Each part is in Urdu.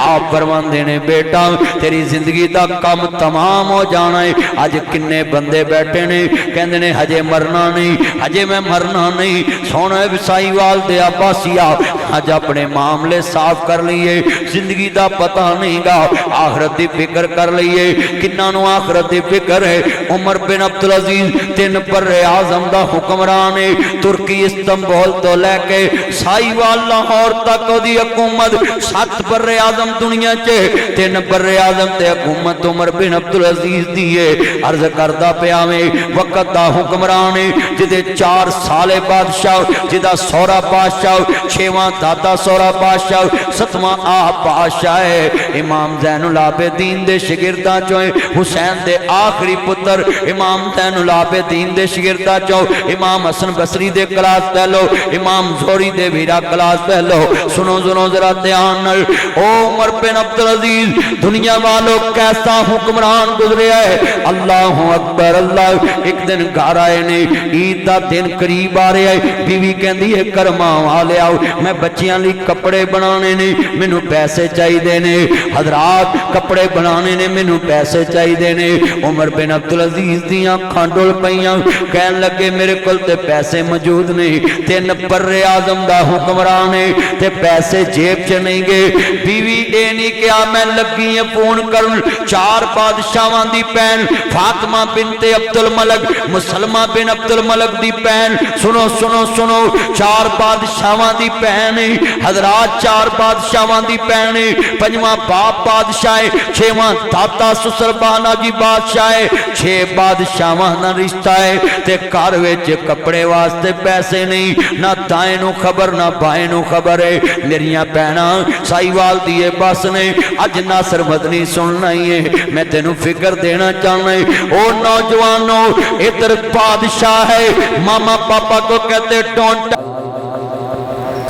آپ فرماندے نے بیٹا تیری زندگی دا کم تمام ہو جانا ہے. اج کنے بندے بیٹھے نے کہندے نے ہجے مرنا نہیں, ہجے میں مرنا نہیں. سونا وسائی وال دے عباسیا اج اپنے معاملے صاف کر لیے, زندگی دا پتہ نہیں گا, آخرت دی فکر کر لیے. کناں نو آخرت دی فکر ہے؟ عمر بن عبدالعزیز 3 بر اعظم دا حکمران ہے. ترکی استنبول تو لے کے سائی وال لاہور تک دی حکومت 7 بر اعظم دنیا چے 3 بر اعظم تے حکومت عمر بن عبدالعزیز دیئے. عرض کردہ پیامے وقت دا حکمران ہے جدے 4 سال بادشاہ, جدہ سورہ بادشاہ, 6واں دادا سورہ بادشاہ, 7واں آپ بادشاہ ہے. امام زین العابدین دے شگردہ چوئے حسین دے آخری پتر امام زین العابدین دے شگردہ چوئے امام حسن بصری دے کلاس پہلو, امام زہری دے ویرا کلاس پہلو. سنو سنو ذرا دھیان نال, او عمر بن عبدالعزیز دنیا والوں کیسا حکمران گزریا ہے. اللہ اکبر اللہ. ایک دن گھر آئے نے, عید دا دن قریب آ رہا ہے. بیوی کہندی ہے کرما والے آؤ, میں بچیاں لی کپڑے بنانے نے, مینوں پیسے چاہیے نے. حضرات کپڑے بنانے نے, مینوں پیسے چاہیے نے. عمر بن عبدالعزیز دیاں کھانڈول پئیاں, کہن لگے میرے کول تے پیسے موجود نہیں, 3 بر اعظم دا حکمران ہے تے پیسے جیب چ نہیں گے. بیوی اے نہیں کیا میں لگی ہیں فون کرن 4 بادشاہاں دی بہن فاطمہ بنت عبد الملک, مسلمہ بن عبد الملک دی بہن. سنو سنو سنو, 4 بادشاہاں دی بہن حضرات, 4 بادشاہاں دی بہن. 5واں باپ بادشاہ ہے, 6واں دادا سسر بانا جی بادشاہ ہے, 6 بادشاہاں دا رشتہ ہے تے گھر وچ کپڑے واسطے پیسے نہیں, نہ دائیں نو خبر نہ بائیں نو خبر ہے. میریاں بہناں سائی وال دیے بس نے اج ناصر مدنی سننا ہی ہے, میں تینوں فکر دینا چاہنا ہے. او نوجوانوں ادھر بادشاہ ہے, ماما پاپا کو کہتے ڈونٹ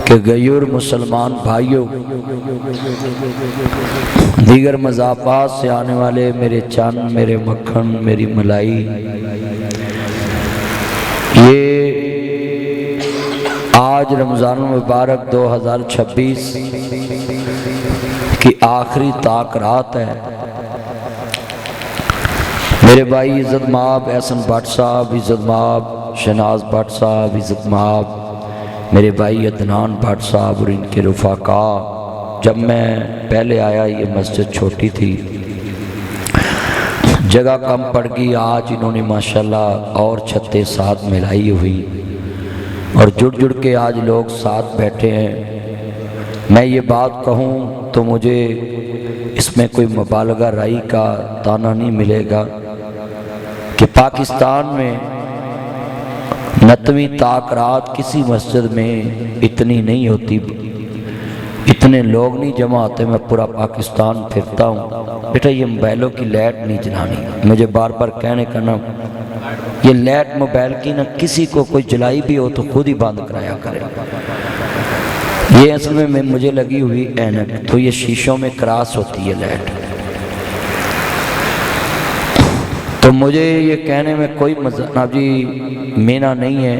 کہ غیور مسلمان بھائیوں, دیگر مذاہبات سے آنے والے میرے چاند, میرے مکھن, میری ملائی, یہ آج رمضان المبارک 2026 کی آخری طاق رات ہے. میرے بھائی عزت مآب احسن بٹ صاحب, عزت مآب شہناز بٹ صاحب, عزت مآب میرے بھائی عدنان بٹ صاحب اور ان کے رفقا, جب میں پہلے آیا یہ مسجد چھوٹی تھی, جگہ کم پڑ گئی. آج انہوں نے ماشاءاللہ اور چھتے ساتھ ملائی ہوئی اور جڑ جڑ کے آج لوگ ساتھ بیٹھے ہیں. میں یہ بات کہوں تو مجھے اس میں کوئی مبالغہ رائی کا تانا نہیں ملے گا کہ پاکستان میں 9ویں طاق رات کسی مسجد میں اتنی نہیں ہوتی, اتنے لوگ نہیں جمع ہوتے. میں پورا پاکستان پھرتا ہوں. بیٹا یہ موبائلوں کی لائٹ نہیں جلانی, مجھے بار بار کہنے کا نا, یہ لائٹ موبائل کی نہ کسی کو کوئی جلائی بھی ہو تو خود ہی بند کرایا کرے. یہ اصل میں مجھے لگی ہوئی اینک, تو یہ شیشوں میں کراس ہوتی ہے لائٹ. تو مجھے یہ کہنے میں کوئی جناب جی مینا نہیں ہے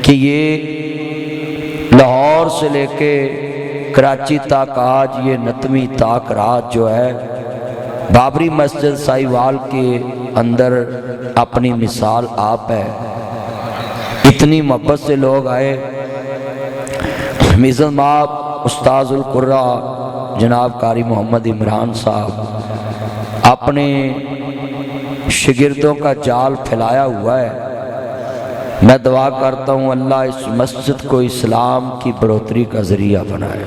کہ یہ لاہور سے لے کے کراچی تک آج یہ 9ویں طاق رات جو ہے بابری مسجد سائی وال کے اندر اپنی مثال آپ ہے. اتنی محبت سے لوگ آئے. عزت مآب استاذ القرہ جناب قاری محمد عمران صاحب اپنے شگردوں کا جال پھیلایا ہوا ہے. میں دعا کرتا ہوں اللہ اس مسجد کو اسلام کی بڑھوتری کا ذریعہ بنائے.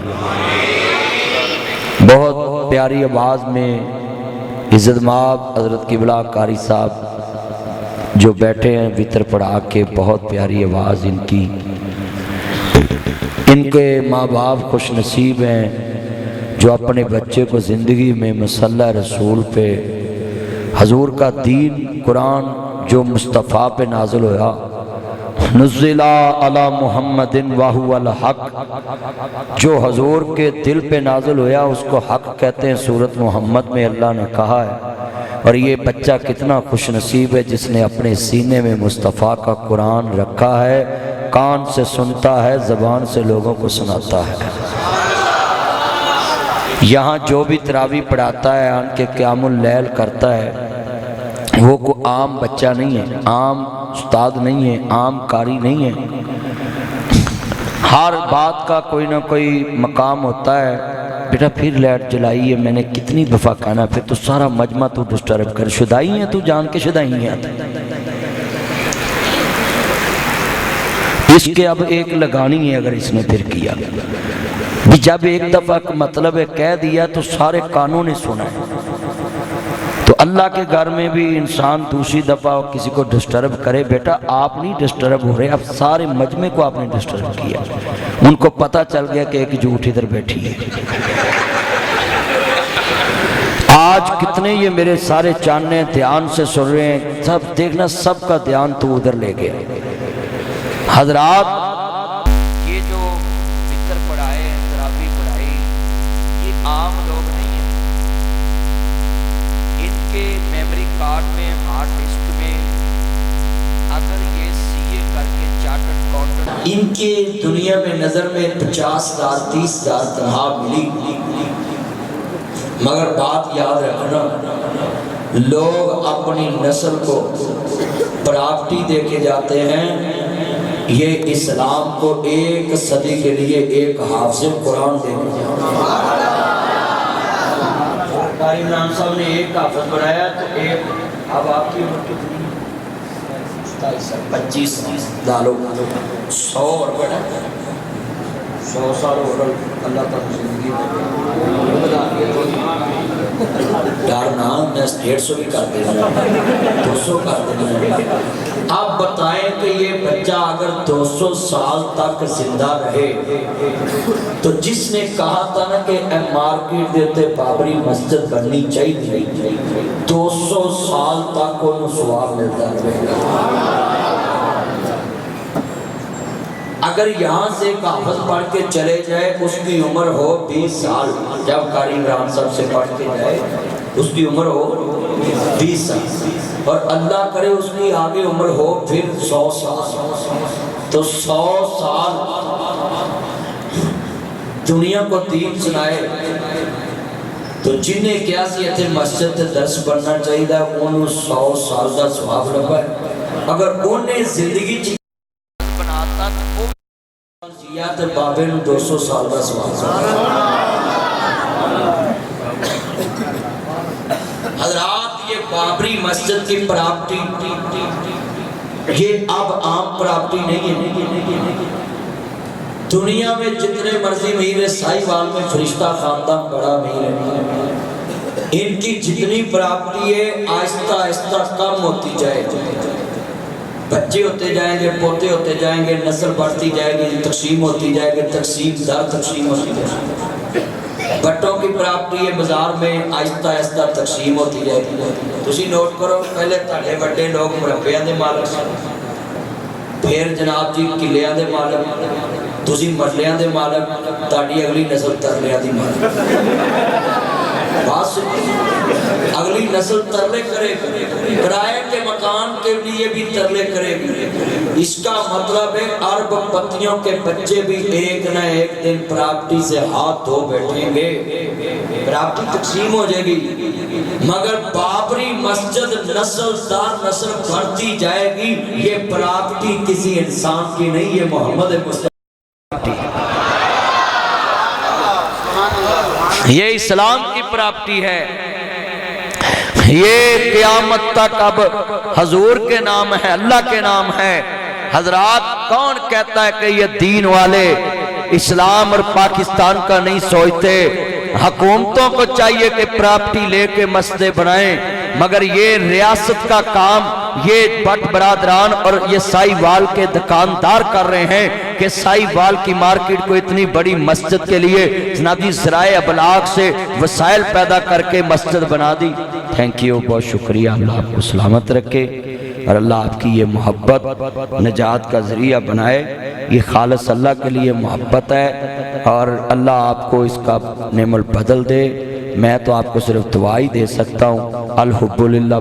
بہت پیاری آواز میں عزت مآب حضرت قبلہ قاری صاحب جو بیٹھے ہیں وطر پڑھا کے, بہت پیاری آواز ان کی. ان کے ماں باپ خوش نصیب ہیں جو اپنے بچے کو زندگی میں مصلی رسول پہ حضور کا دین قرآن جو مصطفیٰ پہ نازل ہوا, نزل علی محمد وہو الحق, جو حضور کے دل پہ نازل ہوا اس کو حق کہتے ہیں. سورۃ محمد میں اللہ نے کہا ہے. اور یہ بچہ کتنا خوش نصیب ہے جس نے اپنے سینے میں مصطفیٰ کا قرآن رکھا ہے, کان سے سنتا ہے, زبان سے لوگوں کو سناتا ہے. یہاں جو بھی تراویح پڑھاتا ہے آن کے قیام اللیل کرتا ہے وہ کوئی عام بچہ نہیں ہے، عام استاد نہیں ہے، عام قاری نہیں ہے، ہر بات کا کوئی نہ کوئی مقام ہوتا ہے۔ بیٹا پھر لائٹ جلائی ہے، میں نے کتنی دفعہ کہنا، پھر تو سارا مجمع تو ڈسٹرب کر، شدائی ہے تو جان کے شدائی ہے۔ اس کے اب ایک لگانی ہے اگر اس نے پھر کیا، جب ایک دفعہ مطلب ہے کہہ دیا تو سارے کانوں نے سنا ہے۔ تو اللہ کے گھر میں بھی انسان دوسری دفعہ کسی کو ڈسٹرب کرے، بیٹا آپ نہیں ڈسٹرب ہو رہے، اب سارے مجمع کو آپ نے ڈسٹرب کیا، ان کو پتہ چل گیا کہ ایک جھوٹ ادھر بیٹھی ہے۔ آج کتنے یہ میرے سارے چانے دھیان سے سن رہے ہیں، سب دیکھنا سب کا دھیان تو ادھر لے گیا۔ حضرات یہ جو فطر پڑھائے، تراویح پڑھائی، یہ عام لوگ نہیں ہیں، ان کے میموری کارڈ میں، ہارڈ ڈسک میں اگر یہ CA کر کے چارٹرڈ اکاؤنٹنٹ، ان کے دنیا میں نظر میں 50,000 30,000 تنخواہ ملی، مگر بات یاد رکھنا لوگ اپنی نسل کو پراپرٹی دے کے جاتے ہیں، یہ اسلام کو ایک صدی کے لیے ایک حافظ قرآن دے دیا۔ قاری عمران صاحب نے ایک حافظ بنایا تو ایک، اب آپ کی عمر کتنی؟ 25 ڈالو 100 اور بڑا 100 سال ہو گئے، اللہ تعالیٰ زندگی ڈرنا، میں 150 بھی کر دینا، 200 کر دینا۔ اب بتائیں کہ یہ بچہ اگر 200 سال تک زندہ رہے تو جس نے کہا تھا نا کہ مارکیٹ دیتے بابری مسجد بننی چاہیے، 200 سال تک انہوں ثواب ملتا رہے گا۔ اگر یہاں سے ایک حافظ پڑھ کے چلے جائے، اس کی عمر ہو 20 سال، جب قاری عمران صاحب سے پڑھ کے جائے اس کی عمر ہو 20 سال، اور اللہ کرے اس کی آگے عمر ہو پھر 100 سال، تو 100 سال دنیا کو دین سنائے، تو جنہیں کیا سیت مسجد درس بننا چاہیے انہوں 100 سال کا ثواب لگا ہے۔ اگر انہیں زندگی بناتا تو زیادہ بابے نے 200 سال کا ثواب۔ حضرات یہ بابری مسجد کی پراپرٹی یہ اب عام پراپرٹی نہیں ہے۔ دنیا میں جتنے مرضی امیر ہے، ساہیوال میں فرشتہ خاندان بڑا امیر ہے، ان کی جتنی پراپرٹی ہے آہستہ آہستہ کم ہوتی جائے گی، بچے ہوتے جائیں گے، پوتے ہوتے جائیں گے، نسل بڑھتی جائے گی، تقسیم ہوتی جائے گی، تقسیم در تقسیم ہوتی جائے گی۔ بٹوں کی پراپرٹی ہے بازار میں آہستہ آہستہ تقسیم ہوتی جائے گی۔ تسی نوٹ کرو، پہلے تھے بڑے لوگ مربیاں دے مالک سن، پھر جناب جی قلعیاں دے مالک، تسی مرلیاں دے مالک، تاڑی اگلی نسل ترلیاں دی مالک۔ بات سنی، اگلی نسل ترلے کرے گی، کرائے کے مکان کے لیے بھی ترلے کرے گی۔ اس کا مطلب ہے ارب پتیوں کے بچے بھی ایک نہ ایک دن پراپرٹی سے ہاتھ دھو بیٹھیں گے، پراپرٹی تقسیم ہو جائے گی، مگر بابری مسجد نسل در نسل بڑھتی جائے گی۔ یہ پراپرٹی کسی انسان کی نہیں، یہ محمد مصطفیٰ، یہ اسلام کی پراپرٹی ہے، یہ قیامت تک اب حضور کے نام ہے، اللہ کے نام ہے۔ حضرات کون کہتا ہے کہ یہ دین والے اسلام اور پاکستان کا نہیں سوچتے؟ حکومتوں کو چاہیے کہ پراپرٹی لے کے مسجدیں بنائیں، مگر یہ ریاست کا کام یہ بٹ برادران اور یہ ساہیوال کے دکاندار کر رہے ہیں کہ ساہیوال کی مارکیٹ کو اتنی بڑی مسجد کے لیے جناب جی ذرائع ابلاغ سے وسائل پیدا کر کے مسجد بنا دی۔ تھینک یو، بہت شکریہ، اللہ آپ کو سلامت رکھے اور اللہ آپ کی یہ محبت نجات کا ذریعہ بنائے۔ یہ خالص اللہ کے لیے محبت ہے اور اللہ آپ کو اس کا نعم البدل دے۔ میں تو آپ کو صرف دعا ہی دے سکتا ہوں، الحب للہ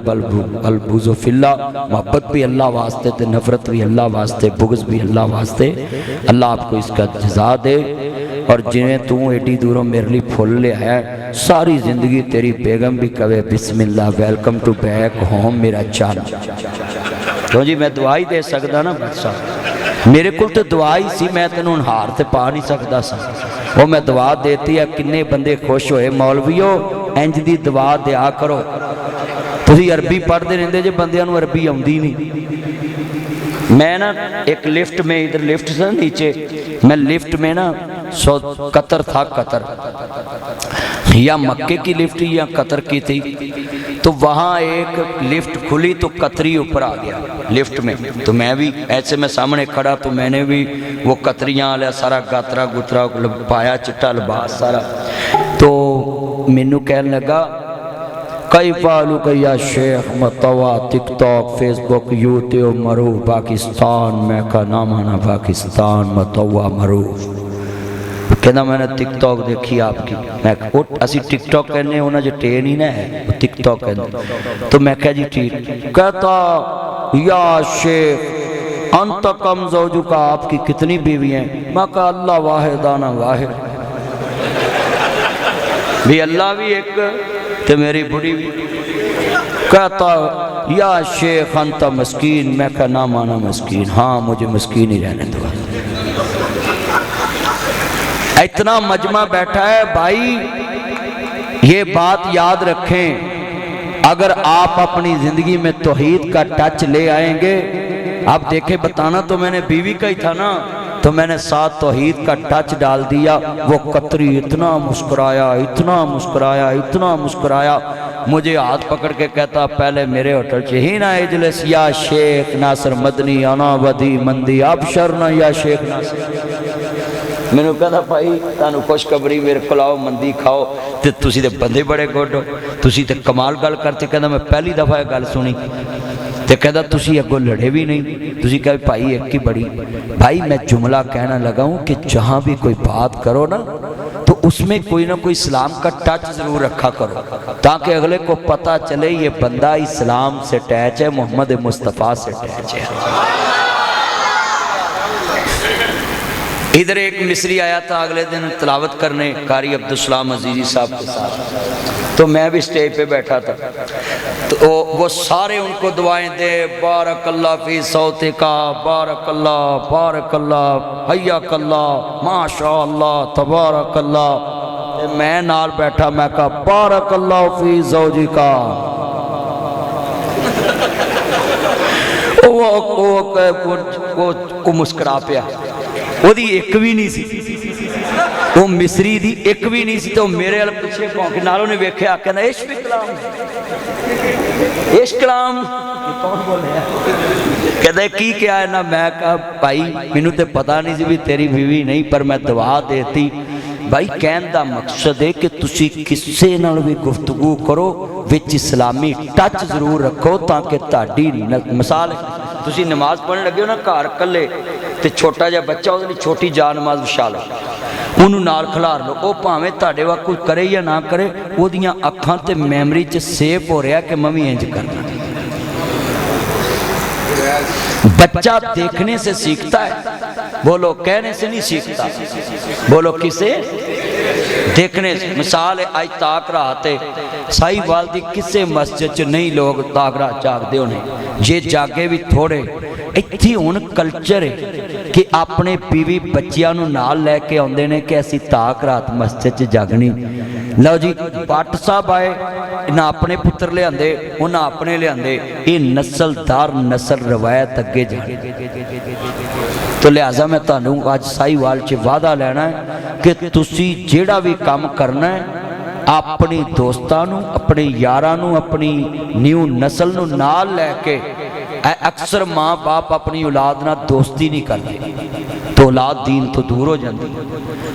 البغض فی اللہ، محبت بھی اللہ واسطے تے، نفرت بھی اللہ واسطے، بغض بھی اللہ واسطے۔ اللہ آپ کو اس کا جزا دے اور جنہیں تو ایڈی دوروں میرے لیے پھول لے آیا ہے، ساری زندگی تیری بیگم بھی کہے بسم اللہ ویلکم ٹو بیک ہوم میرا چان۔ تو جی میں دعا ہی دے سکتا نا بھائی صاحب، میرے کل تو دعا ہی سی، میں تینوں ہار تے پا نہیں سکتا سا، وہ میں دعا دیتی ہے۔ کنے بندے خوش ہوئے مولویو انج دی دعا دیا کرو۔ تسی عربی پڑھ دے رہندے جے بندیاں نو عربی آؤندی نہیں۔ میں نا ایک لفٹ میں، ادھر لفٹ سے نیچے، میں لفٹ میں نا قطر تھا، قطر یا مکے کی لفٹ یا قطر کی تھی، تو وہاں ایک لفٹ کھلی تو قطری اوپر آ گیا لفٹ میں، تو میں بھی ایسے میں سامنے کھڑا تو میں نے بھی وہ قطریاں لیا سارا گاترا گترا پایا، چٹا لباس سارا، تو مینو کہنے لگا کئی پالو کیا شیخ متوا ٹک ٹاک فیس بک یوٹیوب مرو پاکستان، میں کا نام آنا پاکستان متوا مرو۔ کہنا میں نے ٹک ٹاک دیکھی آپ کی، میں اسی ٹک ٹاک کہنے ہونا جو ٹے نہیں نا ہے ٹک ٹاک کہنے، تو میں کہا جی ٹھیک، کہتا یا شیخ انت کم زوجو کا، آپ کی کتنی بیوی ہیں؟ میں کہا اللہ واحد آنا واحد، بھی اللہ بھی ایک تو میری بڑی بھی۔ کہتا یا شیخ انت مسکین، میں کہا نہ مانا مسکین، ہاں مجھے مسکین ہی رہنے دو۔ اتنا مجمع بیٹھا ہے بھائی، یہ بات یاد رکھیں، اگر آپ اپنی زندگی میں توحید کا ٹچ لے آئیں گے، آپ دیکھیں بتانا تو میں نے بیوی کا ہی تھا نا، تو میں نے ساتھ توحید کا ٹچ ڈال دیا، وہ قطری اتنا مسکرایا، اتنا مسکرایا، اتنا مسکرایا، مجھے ہاتھ پکڑ کے کہتا پہلے میرے ہوٹل چہی نا اجلس یا شیخ ناصر مدنی انا ودی مندی ابشرنا یا شیخ ناصر۔ میں نے کہا بھائی تانوں خوشخبری میرے کو لاؤ مندی کھاؤ، تے تسی تے بندے بڑے گڈ ہو، تسی تے کمال گل کرتے۔ کہنا میں پہلی دفعہ یہ گل سنی، تے کہتا تسی اگوں لڑے بھی نہیں، تسی کہا بھائی ایک کی بڑی۔ بھائی میں جملہ کہنا لگا ہوں کہ جہاں بھی کوئی بات کرو نا تو اس میں کوئی نہ کوئی اسلام کا ٹچ ضرور رکھا کرو، تاکہ اگلے کو پتہ چلے یہ بندہ اسلام سے ٹیچ ہے، محمد مصطفیٰ سے ٹیچ ہے۔ ادھر ایک مصری آیا تھا اگلے دن تلاوت کرنے قاری عبدالسلام عزیزی صاحب کے ساتھ، تو میں بھی سٹیج پہ بیٹھا تھا، تو وہ سارے ان کو دعائیں دے، بارک اللہ فی صوتکا، بارک اللہ حیاک اللہ، ماشاء اللہ تبارک اللہ۔ میں نال بیٹھا، میں کہا بارک اللہ فی زوجکا، وہ مسکرا پیا، وہ دی ایک بھی نہیں سی، وہ مصری دی ایک بھی نہیں سی، تو میرے علیہ پیچھے پہنچے نالوں نے ویکھے آکے نا عشق کلام، عشق کلام کون بولے ہیں؟ کہتے کی کیا ہے نا؟ میں کہا بھائی مینوں تے پتہ نہیں سی بھی تیری بیوی نہیں، پر میں دعا دیتی۔ بھائی کہن دا مقصد ہے کہ تسی کسے نال بھی گفتگو کرو وچ اسلامی ٹچ ضرور رکھو، تاکہ تہاڈی مثال تسی نماز پڑھن لگے ہو نا گھر کلے، تے چھوٹا جا بچہ اس لیے چھوٹی جا نماز بچھا لو، انہوں نال کھلار لو، وہ پاویں تہاڈے وقت کوئی کرے یا نہ کرے، وہ دیاں اکھاں تے میمری چ سیو ہو رہا کہ میں بھی انج کرنا۔ بچہ دیکھنے سے سیکھتا ہے، بولو کہنے سے نہیں سیکھتا، بولو کسے؟ دیکھنے سے۔ مثال ہے آج تاک رہا تے سائی والدی کسے مسجد چ نہیں لوگ تاک رہا جاگ دے ہونے، یہ جاگے بھی تھوڑے، اتھی ان کلچر ہے کہ اپنے بیوی بچیاں نو نال لے کے آندے نے کہ ایسی تاک رات مسجد چ جاگنی۔ لو جی بٹ صاحب آئے، نہ اپنے پتر لے آندے، نہ اپنے لے آندے، یہ نسل دار نسل روایت اگے جانے۔ تو لہذا میں تانوں آج سائی وال چ وعدہ لینا ہے کہ تسی جیڑا بھی کام کرنا ہے اپنی دوستانوں، اپنے یارانوں، اپنی نیو نسل نو نال لے کے۔ اکثر ماں باپ اپنی اولاد نہ دوستی نہیں کرتے تو اولاد دین تو دور ہو جاتی۔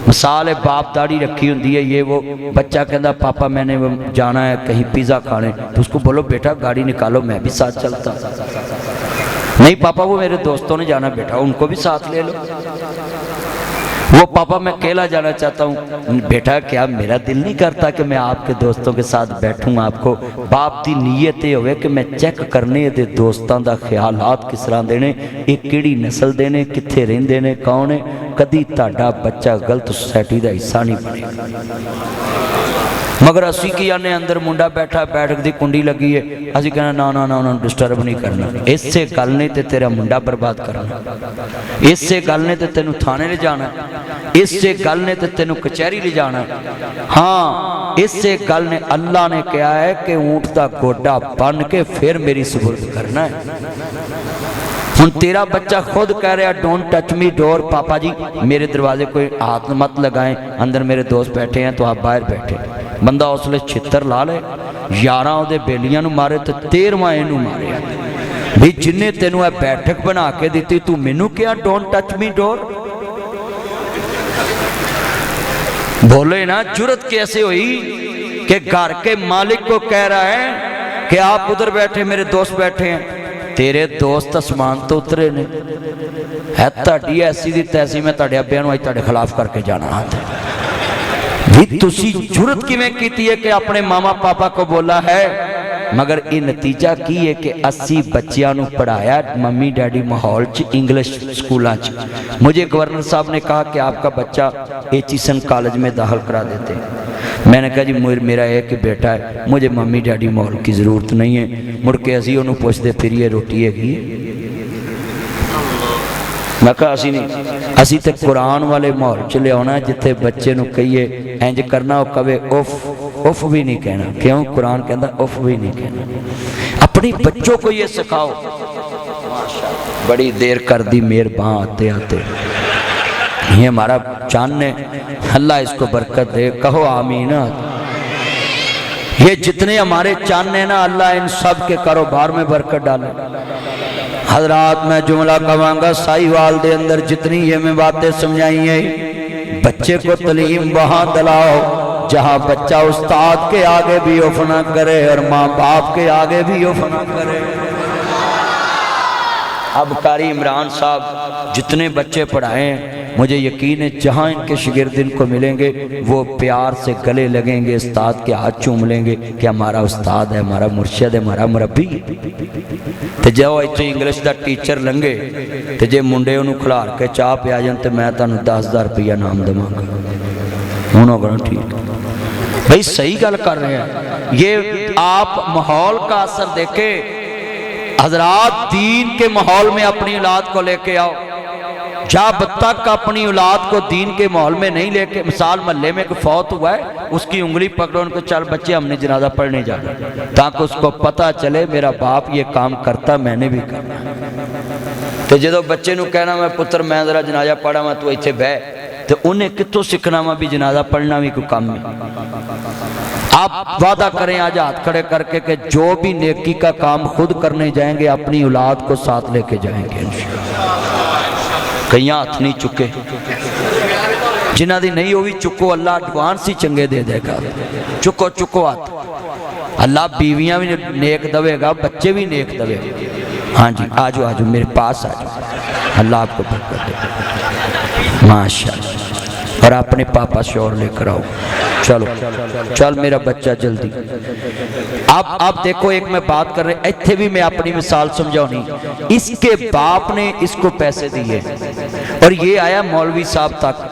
مثال ہے باپ داڑھی رکھی ہوندی ہے، یہ وہ بچہ کہتا پاپا میں نے جانا ہے کہیں پیزا کھانے، تو اس کو بولو بیٹا گاڑی نکالو میں بھی ساتھ چلتا۔ نہیں پاپا وہ میرے دوستوں نے جانا، بیٹا ان کو بھی ساتھ لے لو۔ وہ پاپا میں اکیلا جانا چاہتا ہوں. بیٹا کیا میرا دل نہیں کرتا کہ میں آپ کے دوستوں کے ساتھ بیٹھوں؟ آپ کو باپ دی نیت یہ ہوئے کہ میں چیک کرنے دے دوستاں دا خیالات کس طرح دینے, ایک کیڑی نسل دینے, کتھے رہن دینے, کون ہے. کدی تہاڈا بچہ غلط سوسائٹی دا حصہ نہیں بنے. مگر اسی کی آنے اندر منڈا بیٹھا, بیٹھک دی کنڈی لگی ہے, اسی کہنا نا نا نا نا ڈسٹرب نہیں کرنا. اس سے گل نہیں تے تیرا منڈا برباد کرنا, اس سے گل نہیں تے تینوں تھانے لے جانا, اس سے گل نہیں تے تینوں کچہری لے جانا. ہاں اس سے گل نے اللہ نے کہا ہے کہ اونٹ دا گوڈا بن کے پھر میری سپرد کرنا ہے. ہن تیرا بچہ خود کہہ رہا ڈونٹ ٹچ می ڈور, پاپا جی میرے دروازے کوئی ہاتھ مت لگائیں, اندر میرے دوست بیٹھے ہیں تو آپ باہر بیٹھے. بندہ اس لئے چھتر لا لے, 11 دے بیلیاں نو مارے تو 13واں اینو مارے. بھی جنہیں تینوں ہے بیٹھک بنا کے دیتی, تو مینوں کیا ڈونٹ ٹچ می ڈور؟ بولے نا جرت کیسے ہوئی کہ گھر کے مالک کو کہہ رہا ہے کہ آپ ادھر بیٹھے, میرے دوست بیٹھے ہیں. تیرے دوست اسمان تو اترے نے ہے, تاڑی ایسی دی تیسی میں تاڑے ابیانو آئی تاڑے خلاف کر کے جانا آتا ہے. بھی تسی جرت کی میں کیتی ہے کہ اپنے ماما پاپا کو بولا ہے, مگر یہ نتیجہ کی ہے کہ 80 بچیاں نو پڑھایا ممی ڈیڈی ماحول چ انگلش سکولاں چ. مجھے گورنر صاحب نے کہا کہ آپ کا بچہ ایچیسن کالج میں داخل کرا دیتے. میں نے کہا جی میرا ایک بیٹا ہے, مجھے ممی ڈیڈی ماحول کی ضرورت نہیں ہے. مڑ کے اسی انہوں پوچھتے پھر یہ روٹی ہے گی. میں کہا اسی نہیں, اسی تے قرآن والے ماحول چلے ہونا جتے بچے نو کہیے انج کرنا ہو کبے اوف بھی نہیں کہنا. کیوں؟ قرآن کہندا اوف بھی نہیں کہنا. اپنی بچوں کو یہ سکھاؤ. بڑی دیر کر دی مہرباں آتے آتے. یہ ہمارا چاند ہے, اللہ اس کو برکت دے, کہو آمین. یہ جتنے ہمارے چاند ہیں نا, اللہ ان سب کے کاروبار میں برکت ڈالے. حضرات میں جملہ کہاں سائیوال دے اندر جتنی یہ میں باتیں سمجھائی ہیں, بچے کو تعلیم وہاں دلاؤ جہاں بچہ استاد کے آگے بھی اف نہ کرے اور ماں باپ کے آگے بھی اف نہ کرے. اب قاری عمران صاحب جتنے بچے پڑھائے ہیں, مجھے یقین ہے جہاں ان کے شاگرد ان کو ملیں گے وہ پیار سے گلے لگیں گے, استاد کے ہاتھ چوم لیں گے کہ ہمارا استاد ہے, ہمارا مرشد ہے, ہمارا مربی. تو جاؤ ایتھے انگلش دا ٹیچر لنگے تو جے منڈے انہوں کھلار کے چاہ پہ آ جان تو میں تانوں 10,000 روپیہ نام دماں گا. انہوں کہنا ٹھیک بھئی صحیح گل کر رہے ہیں. یہ آپ ماحول کا اثر دیکھے. حضرات دین کے ماحول میں اپنی اولاد کو لے کے آؤ. جب تک اپنی اولاد کو دین کے ماحول میں نہیں لے کے, مثال محلے میں کوئی فوت ہوا ہے, اس کی انگلی پکڑو ان کو, چل بچے ہم نے جنازہ پڑھنے جانا, تاکہ اس کو پتہ چلے میرا باپ یہ کام کرتا میں نے بھی کرنا. تو جدو بچے نو کہنا میں پتر میں ذرا جنازہ پڑھا میں تو ایتھے بہ, تو انہیں کتوں سکھنا میں بھی جنازہ پڑھنا بھی کوئی کام نہیں. آپ وعدہ کریں آج ہاتھ کھڑے کر کے کہ جو بھی نیکی کا کام خود کرنے جائیں گے اپنی اولاد کو ساتھ لے کے جائیں گے. کہیں ہاتھ نہیں چکے, جنہ دی نہیں ہوئی چکو, اللہ ایڈوانس ہی چنگے دے دے گا. چکو چکو ہاتھ, اللہ بیویاں بھی نیک دوے گا, بچے بھی نیک دوے گا. ہاں جی آجو آجو میرے پاس آجو, اللہ آپ کو برکت دے ماشاءاللہ. اور اپنے پاپا شور لے کر آؤ. چلو چل میرا بچہ جلدی. اب دیکھو ایک میں بات کر رہے, ایتھے بھی میں اپنی مثال سمجھاؤ نہیں. اس کے باپ نے اس کو پیسے دیے اور یہ آیا مولوی صاحب تک.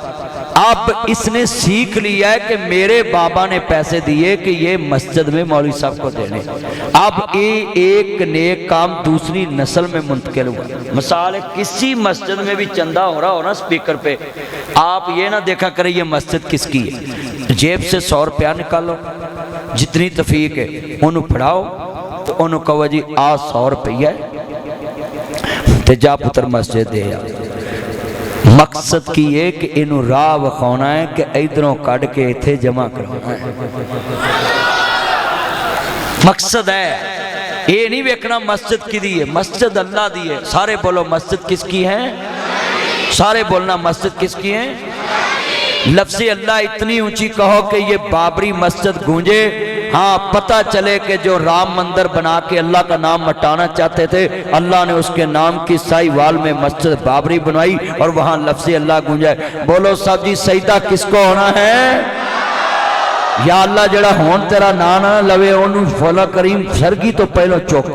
اب اس نے سیکھ لیا ہے کہ میرے بابا نے پیسے دیے کہ یہ مسجد میں مولوی صاحب کو دینے. اب ایک نیک کام دوسری نسل میں منتقل ہوا. مثال ہے کسی مسجد میں بھی چندہ ہو رہا ہو نا سپیکر پہ, آپ یہ نہ دیکھا کریں یہ مسجد کس کی ہے, جیب سے 100 روپیہ نکالو, جتنی تفیق ہے انہوں پڑھاؤ, تو انہوں کہو جی 100 روپیہ ہے تے جا پتر مسجد دے آ. مقصد کی ہے کہ انہوں راہ وکھانا ہے کہ ایدروں کڑ کے اتھے جمع کروانا ہے. مقصد ہے یہ نہیں ویکھنا مسجد کی دی ہے, مسجد اللہ دی ہے. سارے بولو مسجد کس کی ہے, سارے بولنا مسجد کس کی ہے. لفظ اللہ اتنی اونچی کہو کہ یہ بابری مسجد گونجے, ہاں پتہ چلے کہ جو رام مندر بنا کے اللہ کا نام مٹانا چاہتے تھے، اللہ نے اس کے نام کی سائی وال میں مسجد بابری بنوائی اور وہاں لفظ اللہ گونجائے۔ بولو صاحب جی سجدہ کس کو ہونا ہے؟ یا اللہ جڑا ہون تیرا نانا لوے انہوں فولا کریم سرگی تو پہلو چوک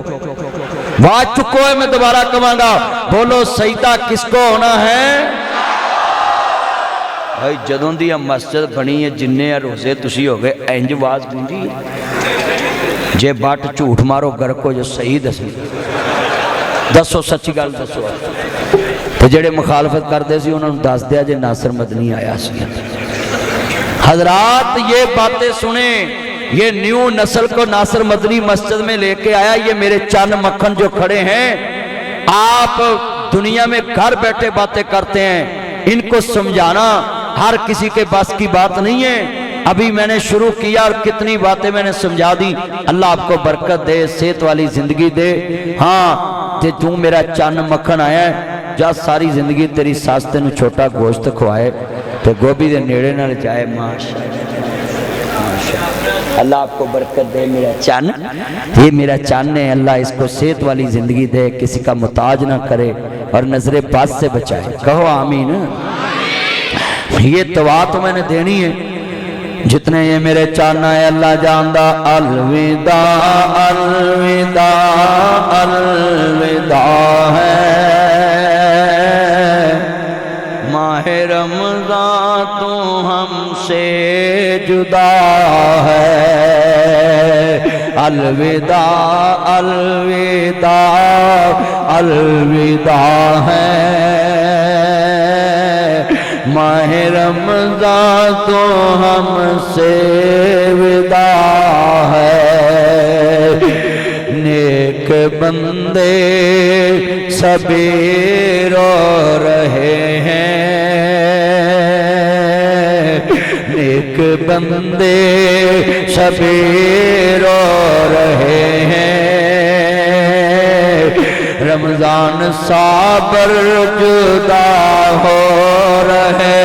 وہاں چکو ہے۔ میں دوبارہ کہاں گا بولو سجدہ کس کو ہونا ہے؟ بھائی جدوں دی مسجد بنی ہے جننے روزے تسی ہو گئے اینج واز گونجی جے بات جھوٹ مارو گر کو جو صحیح دسو سچی گل دسو۔ تو جڑے مخالفت کردے سی انہوں نے دس دیا جے ناصر مدنی آیا سی۔ حضرات یہ باتیں سنیں، یہ نیو نسل کو ناصر مدنی مسجد میں لے کے آیا۔ یہ میرے چند مکھن جو کھڑے ہیں، آپ دنیا میں گھر بیٹھے باتیں کرتے ہیں، ان کو سمجھانا ہر کسی کے بس کی بات نہیں ہے۔ ابھی میں نے شروع کیا اور کتنی باتیں میں نے سمجھا دی۔ اللہ آپ کو برکت دے، صحت والی زندگی دے۔ ہاں تے تو میرا چند مکھن آیا ہے، جا ساری زندگی تیری ساستے نو چھوٹا گوشت کھوائے تو گوبھی دے نیڑے نہ جائے۔ ماشاءاللہ اللہ آپ کو برکت دے۔ میرا چان یہ میرا چان ہے، اللہ اس کو صحت والی زندگی دے، کسی کا محتاج نہ کرے اور نظر پاس سے بچائے۔ کہو آمین۔ یہ دعا تو میں نے دینی ہے جتنے یہ میرے چانا ہے اللہ جاندہ۔ الوداع الوداع الوداع ہے ماہ رمضان تو ہم سے جدا ہے۔ الوداع الوداع الوداع ہے ماہ رمضان تو ہم سے ودا ہے۔ نیک بندے سبھی رو رہے ہیں، نیک بندے سبھی رو رہے ہیں۔ رمضان صابر جدا ہو رہے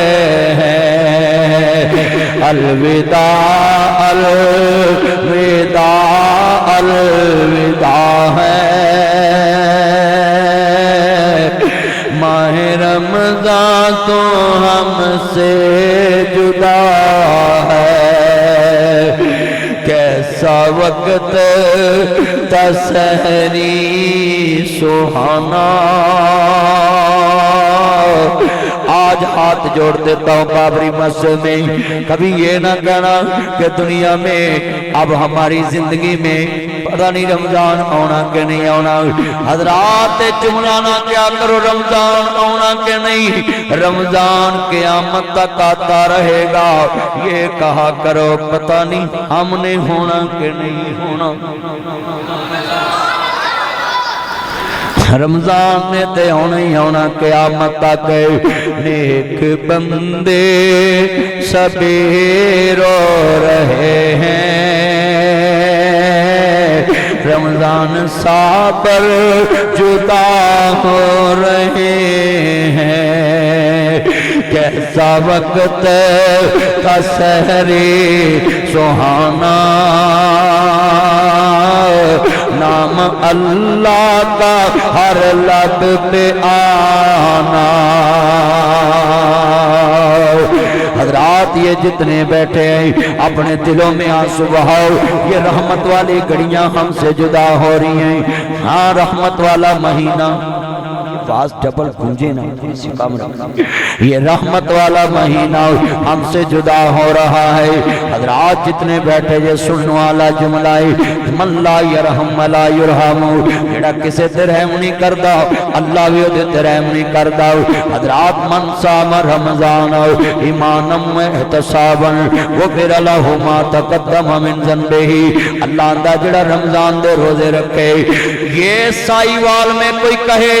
ہیں۔ الوداع الوداع الوداع ہے ماہ رمضان تو ہم سے جدا ہے۔ کیسا وقت تسحری سہانا، آج ہاتھ جوڑ دیتا ہوں بابری مسجد میں، کبھی یہ نہ کہنا کہ دنیا میں اب ہماری زندگی میں پتہ نہیں رمضان آنا کہ نہیں آنا۔ حضرات جملہ نہ کیا کرو رمضان آنا کہ نہیں، رمضان قیامت تک آتا رہے گا۔ یہ کہا کرو پتہ نہیں ہم نے ہونا کہ نہیں ہونا۔ رمضان نے تے ہونا ہی ہونا قیامت تک۔ نیک بندے سبھی رو رہے ہیں، رمضان صابر جدا ہو رہے ہیں۔ کیسا وقت کا سحری سہانا، نام اللہ کا ہر لب پہ آنا۔ حضرات یہ جتنے بیٹھے ہیں اپنے دلوں میں آنسو بہاؤ، یہ رحمت والی گھڑیاں ہم سے جدا ہو رہی ہیں۔ ہاں رحمت والا مہینہ، آواز ڈبل گونجے نا، اسی کام رکھنا، یہ رحمت والا مہینہ ہم سے جدا ہو رہا ہے۔ حضرات جتنے بیٹھے یہ سننے والا جملہ ہے، من لا یرحم لا یرحم، جڑا کسے تے رحم نہیں کردا اللہ بھی دے تے رحم نہیں کردا۔ حضرات من صام رمضان ایمانا و احتسابا غفر له ما تقدم من ذنبه، اللہ دا جڑا رمضان دے روزے رکھے، یہ سائی وال میں کوئی کہے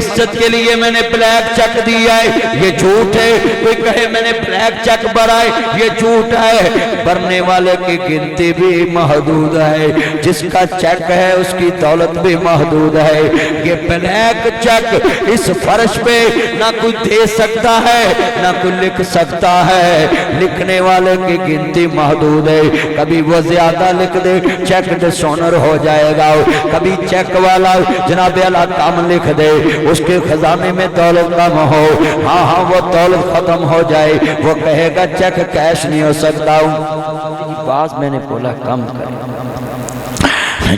مسجد کے لیے میں نے بلیک چیک دیا ہے، یہ جھوٹ ہے۔ کوئی کہے میں نے بلیک چیک بھرا ہے، یہ جھوٹ ہے۔ بھرنے والے کی گنتی بھی محدود ہے، جس کا چیک ہے اس کی دولت بھی محدود ہے۔ یہ بلیک چیک اس فرش پہ نہ کوئی دے سکتا ہے نہ کوئی لکھ سکتا ہے، لکھنے والے کی گنتی محدود ہے۔ کبھی وہ زیادہ لکھ دے، چیک ڈسونر ہو جائے گا، کبھی چیک والا جناب اللہ کم لکھ دے، اس کے خزانے میں دولت کم ہو، ہاں وہ دولت ختم ہو جائے، وہ کہے گا چیک کیش نہیں ہو سکتا ہوں۔ باز میں نے بولا کم کریں۔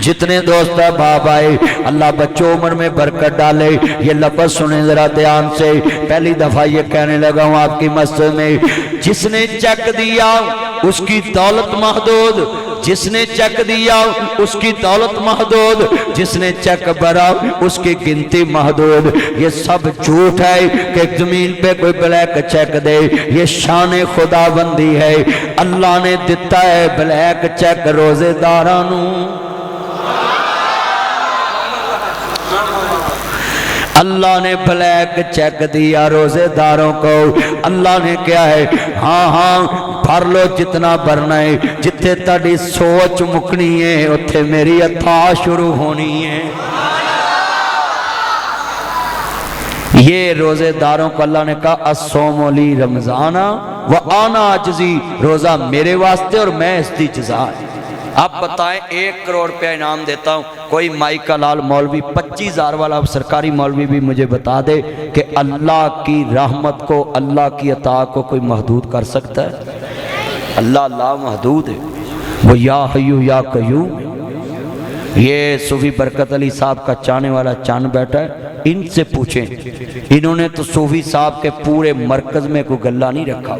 جتنے دوست باپ آئے اللہ بچوں عمر میں برکت ڈالے، یہ لفظ سنیں ذرا دھیان سے۔ پہلی دفعہ یہ کہنے لگا ہوں آپ کی مسجد میں، جس نے چیک دیا اس کی دولت محدود، جس نے چیک دیا اس کی دولت محدود، جس نے چیک بھرا اس کی گنتی محدود۔ یہ سب جھوٹ ہے کہ زمین پہ کوئی بلیک چیک دے، یہ شان خدا بندی ہے۔ اللہ نے دیتا ہے بلیک چیک روزے دارانو، اللہ نے بلیک چیک دیا روزے داروں کو۔ اللہ نے کیا ہے، ہاں بھر لو جتنا بھرنا ہے، جتنے تاری سوچ مکنی ہے اتھے میری عطا شروع ہونی ہے۔ یہ روزے داروں کو اللہ نے کہا الصوم لی رمضانہ وانا اجزی، روزہ میرے واسطے اور میں اس دی جزا ہے۔ آپ بتائیں 1 کروڑ روپیہ انعام دیتا ہوں، کوئی مائی کا لال مولوی 25,000 والا سرکاری مولوی بھی مجھے بتا دے کہ اللہ کی رحمت کو، اللہ کی عطا کو کوئی محدود کر سکتا ہے؟ اللہ لا محدود ہے، وہ یا حیو یا قیوم۔ یہ صوفی برکت علی صاحب کا چاہنے والا چاند بیٹھا ہے، ان سے پوچھیں، انہوں نے تو صوفی صاحب کے پورے مرکز میں کوئی گلہ نہیں رکھا،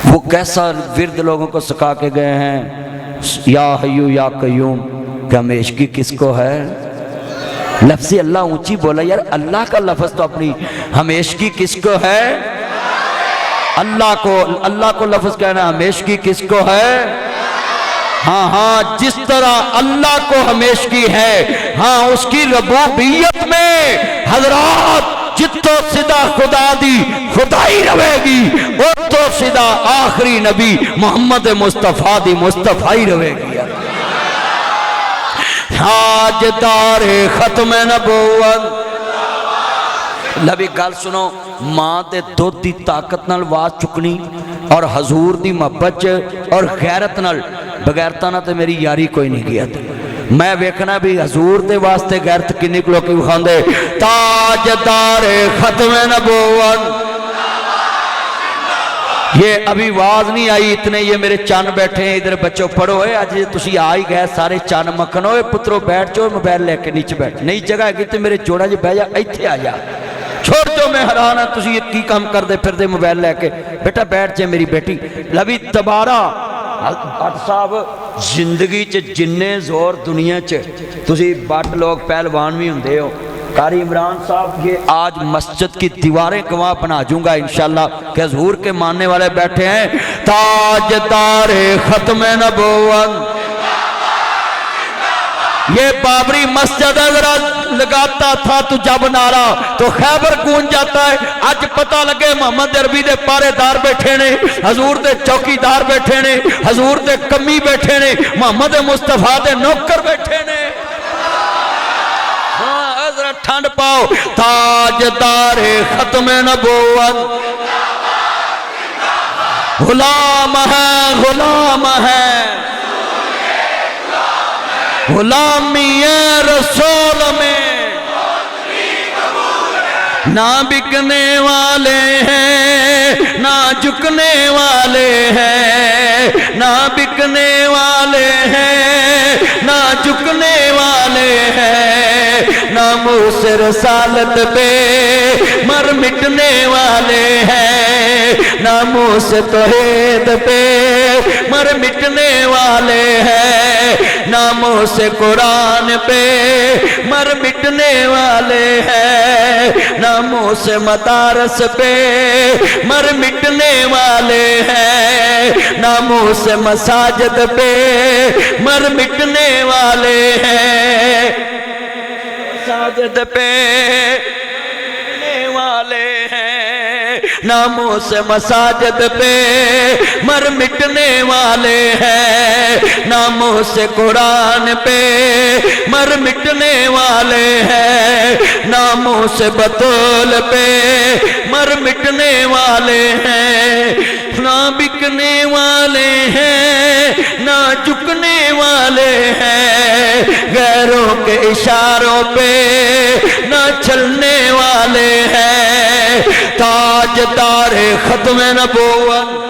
وہ کیسا ورد لوگوں کو سکھا کے گئے ہیں، یا حیو یا قیوم۔ کہ ہمیشگی کس کو ہے؟ لفظ اللہ اونچی بولا یار، اللہ کا لفظ تو اپنی، ہمیشگی کس کو ہے؟ اللہ کو لفظ کہنا ہمیشگی کس کو ہے؟ ہاں جس طرح اللہ کو ہمیشگی ہے، ہاں اس کی ربوبیت میں حضرات جتو صدا خدا دی خدائی رہے گی، اور تو صدا آخری نبی محمد مصطفیٰ دی مصطفیٰ رہے گی۔ تاجدار ختم نبوت۔ لبی گل سنو، ماں تے دودھ دی طاقت نال واز چکنی اور حضور دی محبت اور غیرت نال، بغیرتا نہ تے میری یاری کوئی نہیں گیا تھا۔ میں ویکھنا بھی حضور دے واسطے غیرت کنی کلو کی بخاندے۔ تاجدار ختم نبوت، یہ ابھی واز نہیں آئی اتنے، یہ میرے چان بیٹھے ہیں ادھر، بچوں پڑھو ہے آج تسی آئی گئے سارے چان مکھن ہوئے، پترو بیٹھ جو موبائل لے کے نیچے بیٹھ، نہیں جگہ ہے کہ میرے جوڑا جی بہ جا، ایتھے آ جا، چھوڑ جو میں حیران ہاں تسی یہ کی کام کر دے پھر دے موبائل لے کے، بیٹا بیٹھ جائے میری بیٹی۔ لبی تبارہ بٹ صاحب زندگی چ جننے زور دنیا چ تسی بٹ لوگ پہلوان بھی ہوندے ہو، قاری عمران صاحب یہ آج مسجد کی دیواریں گواہ بنا جوں گا انشاءاللہ کہ حضور کے ماننے والے بیٹھے ہیں۔ تاجدار ختم نبوت، یہ بابری مسجد ذرا لگاتا تھا تو جب نعرہ تو خیبر گونج جاتا ہے۔ آج پتہ لگے محمد عربی دے پارے دار بیٹھے نے، حضور دے چوکی دار بیٹھے نے، حضور دے کمی بیٹھے نے، محمد مصطفیٰ دے نوکر بیٹھے نے۔ ہاں ذرا ٹھنڈ پاؤ۔ تاجدار ختم نبوت، غلام ہے غلام ہے، غلامی رسول میں نہ بکنے والے ہیں نہ جھکنے والے ہیں، نہ بکنے والے ہیں نہ جھکنے والے ہیں، ناموس رسالت پہ مر مٹنے والے ہیں، ناموس توحید پہ مر مٹنے والے ہیں، ناموس قرآن پہ مر مٹنے والے ہیں، ناموس مدارس پہ مر مٹنے والے ہیں، ناموس مساجد پہ مر مٹنے والے ہیں۔ مساجد پہ والے ہیں، ناموں سے مساجد پہ مر مٹنے والے ہیں، ناموں سے قرآن پہ مر مٹنے والے ہیں، ناموں سے بطول پہ مر مٹنے والے ہیں، نہ بکنے والے ہیں نہ جھکنے والے ہیں، غیروں کے اشاروں پہ نہ چلنے والے ہیں، تاجدار ختم نبوت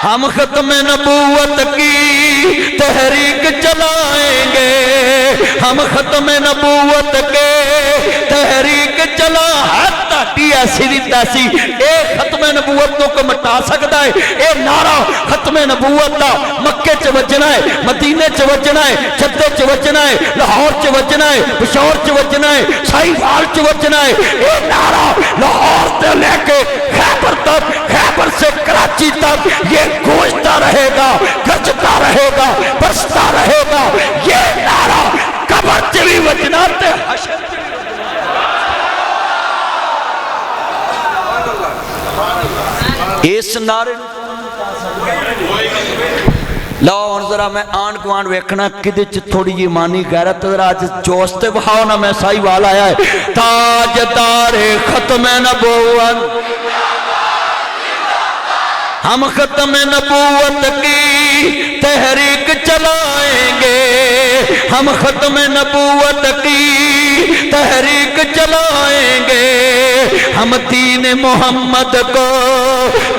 ہم ختم نبوت کی تحریک چلائیں گے، ہم ختم نبوت کے تحریک چلا تاٹی ایسی دیتا سی اے ختم نبوت کو مٹا سکتا ہے، اے نعرہ ختم نبوت دا مکے چ وجنا ہے، مدینے چ وجنا ہے، جدے چ وجنا ہے، لاہور چ وجنا ہے، پشاور چ وجنا ہے، سائیوال چ وجنا ہے، اے نعرہ لاہور سے لے کے خیبر تک، خیبر سے کراچی تک یہ گونجتا رہے گا، گرجتا رہے گا، برستا رہے گا، یہ نعرہ قبر چ بھی وجنا تے حشر چ بھی اس نعرے لو اور ذرا میں آن کوان ویکھنا کدے چ تھوڑی ایمانی غیرت ذرا آج جوستے بہاؤ نا میں سائی والا آیا ہے تاجدار ختم نبوت ہم ختم نبوت کی تحریک چلائیں گے، ہم ختم نبوت کی تحریک چلائیں گے، ہم دین محمد کو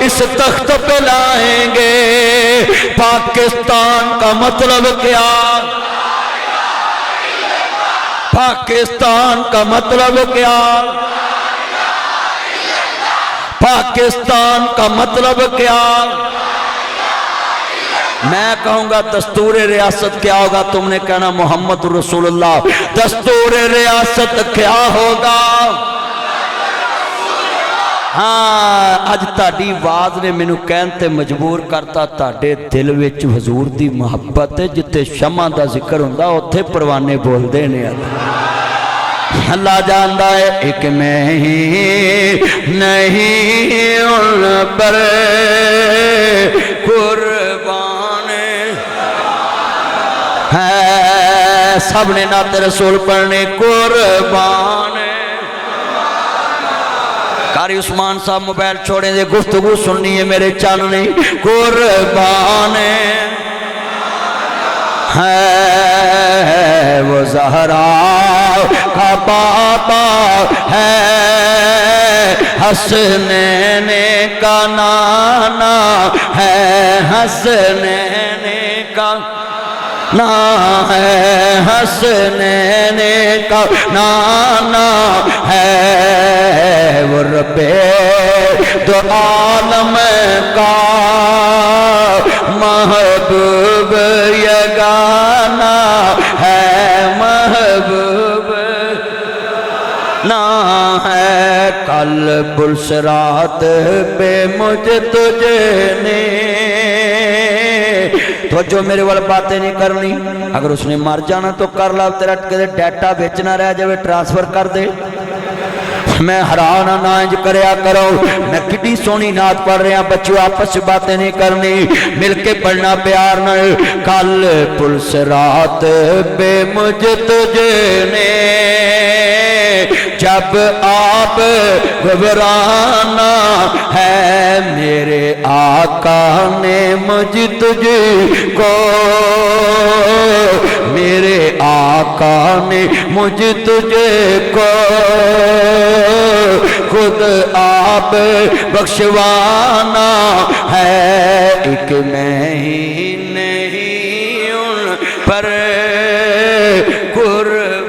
اس تخت پہ لائیں گے، پاکستان کا مطلب کیا؟ پاکستان کا مطلب کیا؟ پاکستان کا مطلب کیا؟ میں کہوں گا دستور ریاست کیا ہوگا، تم نے کہنا محمد رسول اللہ۔ دستور ریاست کیا ہوگا؟ ہاں اج تاڑی آواز نے مینوں کہن تے مجبور کرتا تاڑے دل وچ حضور دی محبت ہے، جتے شمع دا ذکر ہوندا اوتھے پروانے بول دے نے۔ اللہ جاندا ہے ایک میں ہی نہیں ان پر قربان ہے، سب نے نعت رسول پڑھنے قربان۔ قاری عثمان صاحب موبائل چھوڑیں دے گفتگو سننی ہے میرے چاننے، قربان ہے وہ زہرا کا بابا ہے، حسنین کا نانا ہے، حسنین کا نا ہے، حسنین کا نانا ہے، وہ رب دو عالم کا محبوب یگانا ہے، محبوب نا ہے، قلب الصراط پہ مجھ تجھے نے تو جو میرے والے باتیں نہیں کرنی، اگر اس نے مر جانا تو کر لا، تیرا ڈیٹا بیچنا رہ جائے ٹرانسفر کر دے، میں حرانا نائج کریا کرو۔ میں کتنی سونی نعت پڑھ رہے ہیں بچوں، آپس سے باتیں نہیں کرنی، مل کے پڑھنا پیار نہ۔ کل پل صراط پہ مجھ تجھے نے جب آپ گھبرانا ہے، میرے آقا نے مجھ تجھ کو، میرے آقا نے مجھ تجھے کو خود آپ بخشوانا ہے، ایک میں ہی نہیں ان پر قرب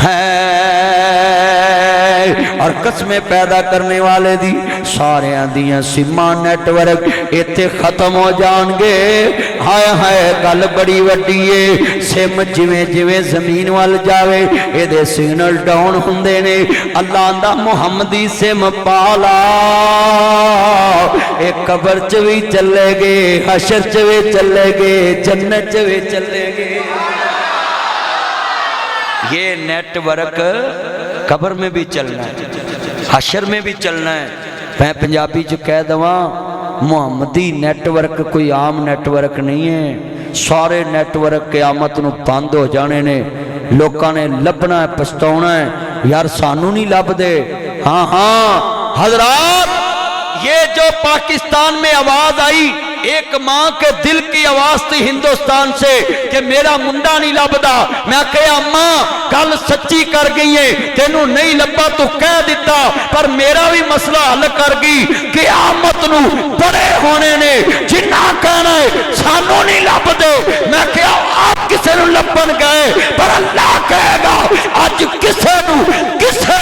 ہے، اور قسمیں پیدا کرنے والے دی سارے دیاں سماں نیٹورک ایتھے ختم ہو جان گے ہائے ہائے گل بڑی وڈی ہے سم جویں جویں زمین وال جاوے اے دے سگنل ڈاؤن ہوندے نے اللہ دا محمدی سم پالا اے قبر چ وی چلے گے حشر چ وی چلے گے جنت چ وی چلے گے یہ نیٹ ورک قبر میں بھی چلنا ہے حشر میں بھی چلنا ہے میں پنجابی جو کہہ دواں محمدی نیٹ ورک کوئی عام نیٹ ورک نہیں ہے سارے نیٹ ورک قیامت نو بند ہو جانے نے لوکاں نے لبنا ہے پچھتاونا ہے یار سانو نہیں لب دے ہاں ہاں حضرات یہ جو پاکستان میں آواز آئی ایک ماں کے دل کی آواز تھی ہندوستان سے کہ میرا منڈا نہیں لبدا میں کہا ماں گل سچی کر گئی ہے تینوں نہیں لبا تو کہہ دیتا پر میرا بھی مسئلہ حل کر گئی قیامت نو بڑے ہونے نے جنہ کہنا ہے سانو نہیں لب دے میں کہا آپ کسے نو لبن گئے پر اللہ کہے گا آج کسے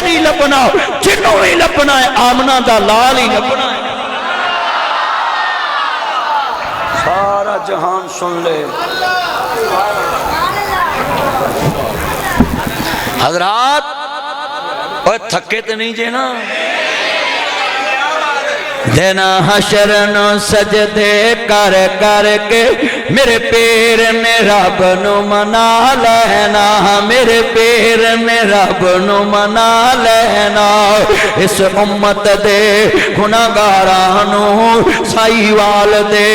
نہیں لبنا جنوں ہی لبنا ہے آمنہ دا لال ہی لبنا ہے سارا جہان سن لے حضرات اوہ تھکے تے نہیں جے نا دینا حشر نو سجدے کر کر کے میرے پیر نے رب نو منا لینا میرے پیر نے رب نو منا لینا اس امت دے گناہگارانو سائیوال دے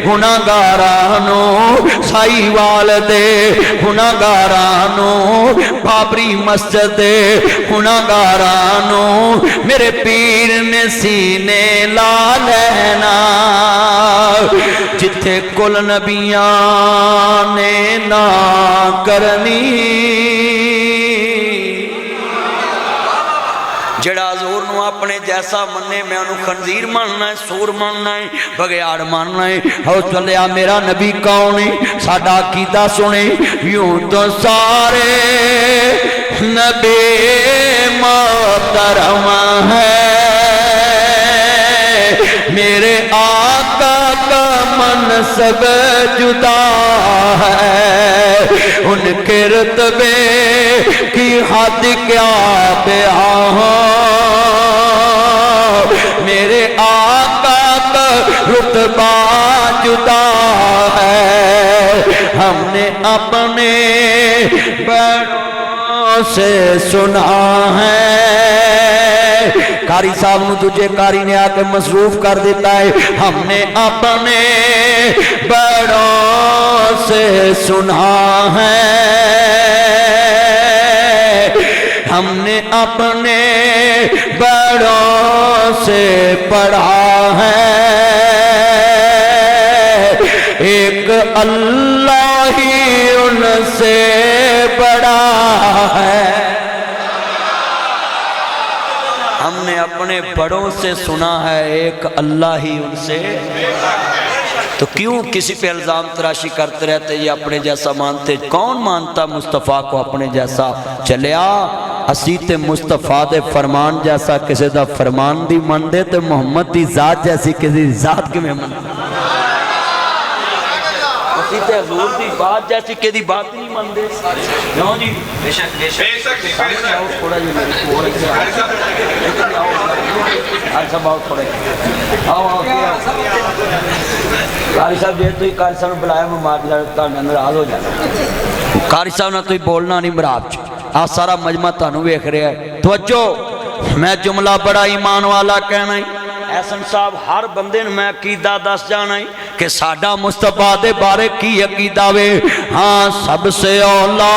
گناہگارانو سائیوال دے گناہگارانو بابری مسجد دے گناہگارانو میرے پیر نے سینے لا لینا جتھے کل نبیاں نے نا کرنی جڑا حضور نو اپنے جیسا مننے میں انہوں خنزیر ماننا ہے سور ماننا ہے بگیاڑ ماننا ہے ہو چلیا میرا نبی کون ہے ساڈا عقیدہ سنے یوں تو سارے نبی محترم ہے میرے آقا کا منصب جدا ہے ان کے رتبے کی حد کیا بیان میرے آقا کا رتبہ جدا ہے ہم نے اپنے بڑوں سے سنا ہے قاری صاحب نو تجھے قاری نے آکے مصروف کر دیتا ہے ہم نے اپنے بڑوں سے سنا ہے ہم نے اپنے بڑوں سے پڑھا ہے ایک اللہ ہی ان سے بڑا ہے ہم نے اپنے بڑوں سے سنا ہے ایک اللہ ہی ان سے تو کیوں کسی پہ الزام تراشی کرتے رہتے یہ اپنے جیسا مانتے کون مانتا مصطفیٰ کو اپنے جیسا چلیا اسیت مصطفیٰ دے فرمان جیسا کسی دا فرمان دی من دے تو محمد دی ذات جیسی کسی ذات کے میں من دے اسیت حضور دی بات جیسی کہ دی بات نہیں من دے نو جی بے شک بے شک سامنے آؤ تھوڑا جی میری کو رکھے ہر سب آؤ تھوڑے آؤ آؤ قاری صاحب جی تو ہی قاری صاحب نے بلایا میں مار لڑتا اندر آل ہو جانا قاری صاحب نے تو ہی بولنا نہیں مراب چھو آج سارا مجمع تانو بیخ رہے ہیں توجہ میں جملہ بڑا ایمان والا کہنا ہی احسن صاحب ہر بندے میں عقیدہ دس جانا ہی کہ ساڈا مصطفیٰ دے بارے کی عقیدہ وے ہاں سب سے اولا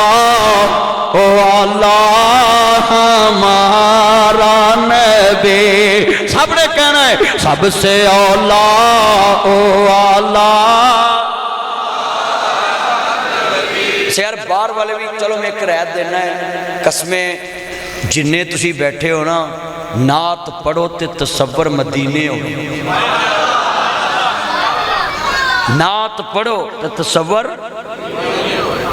او اللہ ہمارا نبی سب نے کہنا ہے سب سے اولا او اللہ سیار بار والے بھی چلو میں ایک رعایت دینا ہے قسمیں جنہیں تسی بیٹھے ہو نا نعت پڑھو تے تصور مدینے ہو نعت پڑھو تے تصور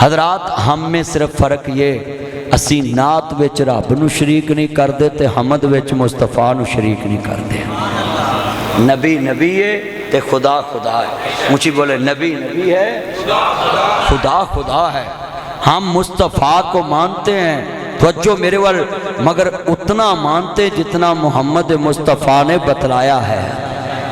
حضرات ہم میں صرف فرق یہ اسی نعت وچ رب نو شریک نہیں کردے تے حمد وچ مصطفیٰ نو شریک نہیں کردے نبی نبی ہے تے خدا خدا ہے اونچی بولے نبی نبی ہے خدا خدا ہے ہم مصطفیٰ کو مانتے ہیں توجہ میرے وال مگر اتنا مانتے جتنا محمد مصطفیٰ نے بتلایا ہے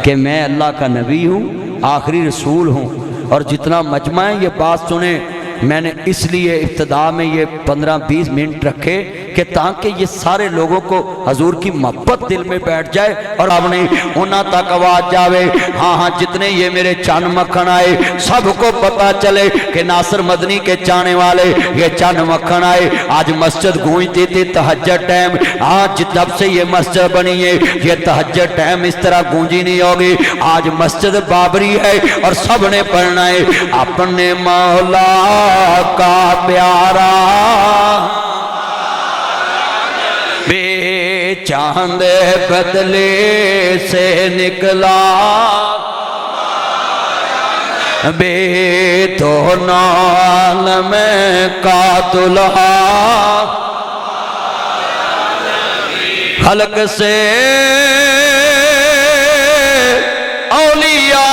کہ میں اللہ کا نبی ہوں آخری رسول ہوں اور جتنا مجمع ہے یہ بات سنیں میں نے اس لیے ابتدا میں یہ 15-20 منٹ رکھے کہ تاکہ یہ سارے لوگوں کو حضور کی محبت دل میں بیٹھ جائے اور اب نہیں انہاں تک آواز جاوے ہاں ہاں جتنے یہ میرے چند مکھن آئے سب کو پتا چلے کہ ناصر مدنی کے چانے والے یہ چند مکھن آئے آج مسجد گونجتی تھی تہجد ٹائم آج جب سے یہ مسجد بنی ہے یہ تہجد ٹائم اس طرح گونجی نہیں ہوگی آج مسجد بابری ہے اور سب نے پڑھنا ہے اپنے مولا کا پیارا بے چاند بدلے سے نکلا بے تو عالم کا دلہا خلق سے اولیاء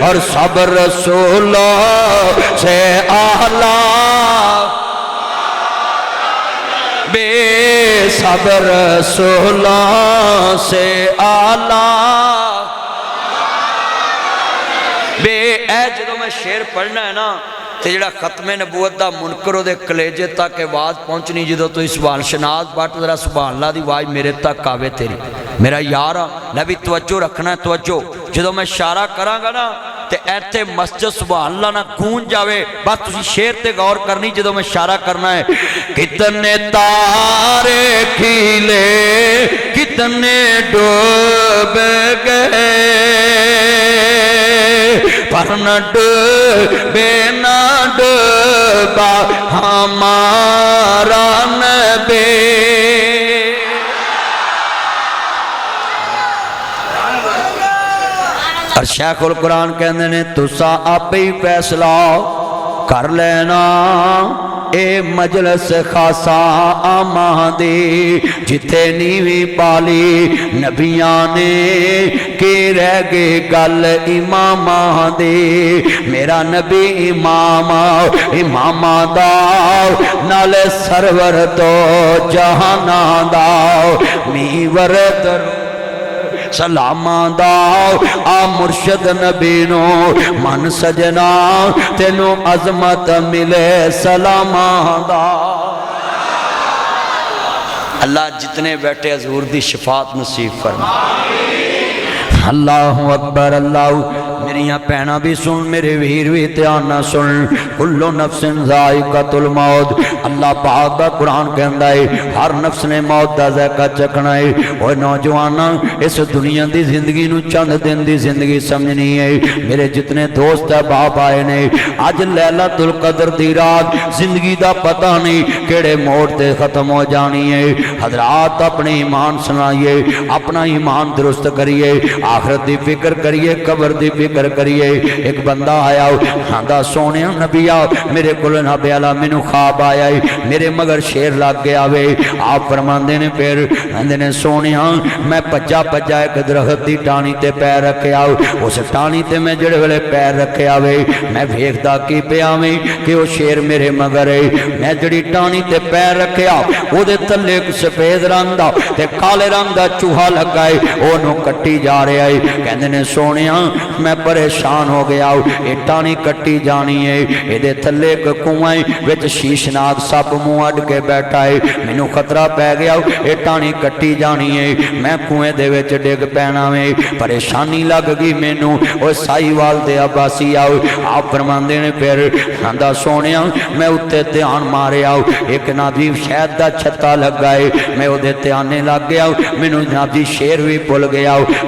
اور سب رسولوں سے اعلیٰ بے سب رسولوں سے اعلیٰ بے اے جدوں میں شعر پڑھنا ہے نا تے جڑا ختم نبوت دا منکر دے کلیجے تک آواز پہنچنی جدوں تو سبحان شناز بٹ ذرا سبحان اللہ دی آواز میرے تک آوے تیری میرا یار نبی توجہ رکھنا ہے توجہ جدوں میں اشارہ کراں گا نا تے ایتھے مسجد سبحان اللہ نہ گونج جاوے بس تسی شعر تے غور کرنی جدوں میں اشارہ کرنا ہے کتنے تارے کھیلے کتنے ڈوب گئے پر نہ ڈوبے نہ ڈوبا ہمارا نبی اور شیخ القرآن کہندے نے تسا آپ ہی فیصلہ کر لینا اے مجلس خاصا آمادی جتے نیوی پالی نبیاں نے کہ رہ گے گل امام دے میرا نبی امام داؤ نال سرور تو جہانا داؤ میور در سلام داؤ آ مرشد نبی نو من سجنا تینو عظمت ملے سلام داؤ اللہ جتنے بیٹھے حضور دی شفاعت نصیب فرما اللہ اکبر اللہ میریاں پہنا بھی سن میرے ویر بھی تیانہ سن کلو نفس ذائقۃ الموت اللہ پاک دا قرآن کہندا ہے ہر نفس نے موت دا ذائقہ چکھنا ہے اوہ نوجواناں اس دنیا دی زندگی نو چند دن دی زندگی سمجھنی ہے میرے جتنے دوست احباب آئے نے اج لیلۃ القدر دی رات زندگی دا پتہ نہیں کیڑے موڑ تے ختم ہو جانی ہے حضرات اپنے ایمان سنائیے اپنا ایمان درست کریے آخرت دی فکر کریے قبر دی فکر کریے ایک بندہ آیا ہاندہ سونے نبی آؤ میرے کل نبی علا منو خواب آیا میرے مگر شیر لگ گیا وے آپ فرماندے نے پھر اندے نے سونے میں پجا پجا ایک درخت دی ٹانی تے پیر رکھے آؤ اس ٹانی تے میں جڑے والے پیر رکھے آوے میں بھیکتا کی پہ آویں کہ وہ شیر میرے مگر ہے میں جڑی ٹانی تے پیر رکھے آؤ وہ دے تلے ایک سفید رنگ دا تے کالے رنگ دا چوہا لگائے وہ نو کٹی جا رہے آئے کہندے نے سونے میں پریشان ہو گیا یہ ٹانی کٹی جانی ہے یہ دے تھلے کنویں وچ شیشناک سب منہ اڈ کے بیٹھا ہے مینوں خطرہ پہ گیا یہ ٹانی کٹی جانی ہے میں کنویں دے وچ ڈگ پینا میں پریشانی لگ گئی مینوں او سائی وال دے عباسی آؤ آپ فرماندے نے پھر ہندا سونے میں اتے دھیان مارے آؤ ایک نادی شہد دا چھتا لگ گئے میں او دے دھیانے لگ گیا مینوں نادی شیر بھی بھول گیا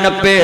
90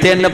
3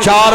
4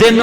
3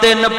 3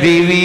20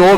2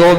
2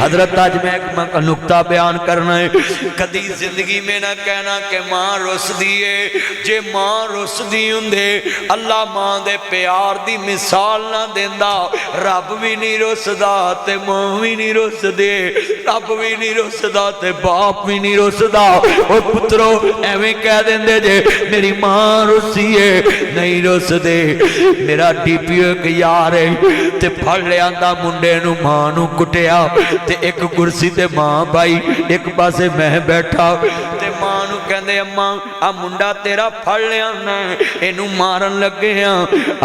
حضرت آج میں ایک نکتہ بیان کرنا ہے، کدی زندگی میں نہ کہنا کہ ماں رس دیئے، جے ماں رس دی ہوندے اللہ ماں دے پیار دی مثال نہ دیندا، رب بھی نہیں رسدا تے ماں بھی نہیں رس دے، رب بھی نہیں رسدا تے باپ بھی نہیں رسدا۔ اور پترو ایویں کہہ دیندے جے میری ماں رسی ہے، نہیں رس دے۔ میرا ڈی پی او ایک یار ہے تے پھڑ لیا دا منڈے نو ماں نو کٹیا تے ایک کرسی تے ماں بائی ایک پاسے میں بیٹھا تے ماں نو کہندے اماں آ منڈا تیرا پھڑ لیا نا اینو مارن لگے ہاں،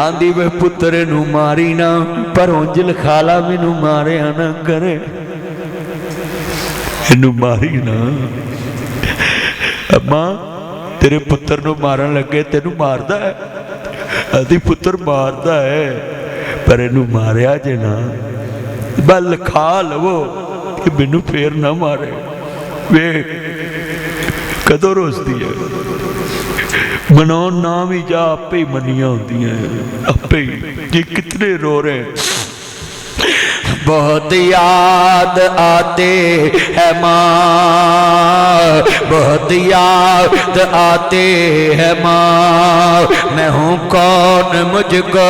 آندی وے پتر اینو ماری نا پر انجل خالا مینو ماریا نہ کرے، اینو ماری نا۔ اماں تیرے پتر نو مارن لگے تینو ماردا ہے، آدھی پتر ماردا ہے پر اینو ماریا جے نا بل کھا لو کہ مینو پھر نہ مارے۔ وے کدو روز دی ہے منون نام ہی جا اپے ہی منیاں ہوتی ہیں، اپے ہی یہ کتنے رو رہے ہیں۔ بہت یاد آتے ہے ماں، بہت یاد آتے ہے ماں، میں ہوں کون مجھ کو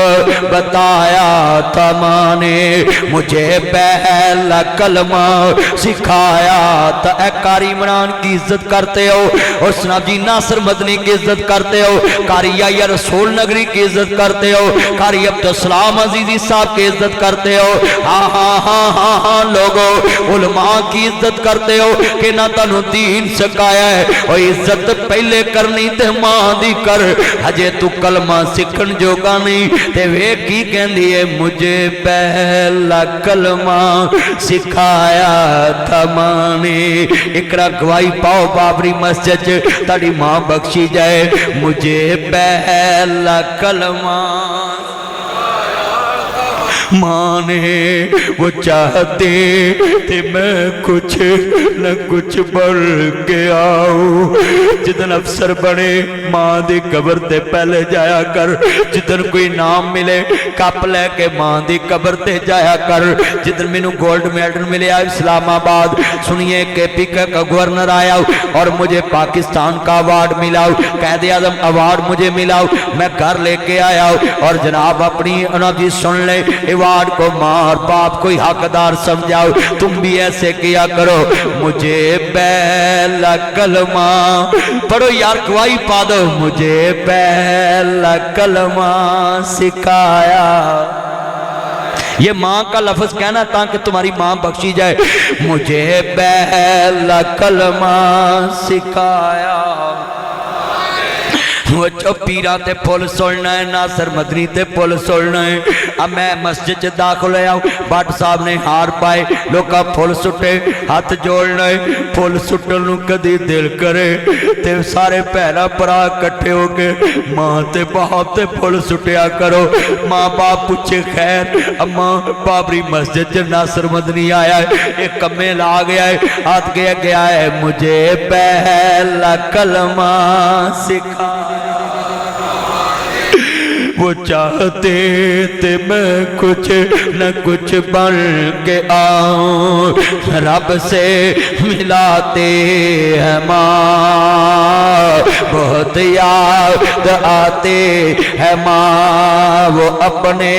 بتایا تھا ماں نے، مجھے پہلا کلمہ سکھایا تھا۔ اے قاری عمران کی عزت کرتے ہو، اور سناب جی ناصر مدنی کی عزت کرتے ہو، قاری یا رسول نگری کی عزت کرتے ہو، قاری عبدالسلام عزیزی صاحب کی عزت کرتے ہو، ہاں لوگو علماء کی عزت کرتے ہو کہ نہ تنو دین سکایا ہے، اور عزت پہلے کرنی تے ماں دی کر، ہجے تو کلمہ سکھن جو گا نہیں تے وے کی کہندی ہے مجھے پہلا کلمہ سکھایا تھا ماں نے۔ اقرا گواہی پاؤ بابری مسجد تاڑی ماں بخشی جائے، مجھے پہلا کلمہ ماں نے وہ چاہتے تھے میں کچھ نہ کچھ بڑھ کے آؤں، جدن افسر بڑے ماں دی قبر تے پہلے جایا کر، جدن کوئی نام ملے کپ لے کے ماں دی قبر تے جایا کر، جدن میں نو گولڈ میڈل ملے اسلام آباد سنیے کہ پی کا گورنر آیا اور مجھے پاکستان کا ایوارڈ ملا، قائد اعظم ایوارڈ مجھے ملا، میں گھر لے کے آیا اور جناب اپنی انہوں جی سن لے ایوارڈ کو ماں اور باپ کوئی حقدار سمجھاؤ، تم بھی ایسے کیا کرو۔ مجھے پہلا کلمہ پڑھو یار گواہی پا دو، مجھے پہلا کلمہ سکھایا، یہ ماں کا لفظ کہنا تاکہ تمہاری ماں بخشی جائے، مجھے پہلا کلمہ سکھایا۔ وہ جو پیرا تے پھول سولنا ہے، ناصر مدنی تے پھول سولنا ہے۔ اب میں مسجد داخل آیا ہوں، بات صاحب نے ہار پائے، لوکا پھول سٹے ہاتھ جوڑنا ہے، پھول سٹنوں کدی دل کرے تے سارے پہلا پرا کٹھے ہو کے ماں تے باپ تے پھول سٹیا کرو۔ ماں باپ پوچھے خیر، اماں بابری مسجد ناصر مدنی آیا ہے، ایک کمے لا گیا ہے، ہاتھ گیا ہے، مجھے پہلا کلمہ سکھا۔ وہ چاہتے تھے میں کچھ نہ کچھ بن کے آؤں، رب سے ملاتے ہیں ماں، بہت یاد آتے ہیں ماں، وہ اپنے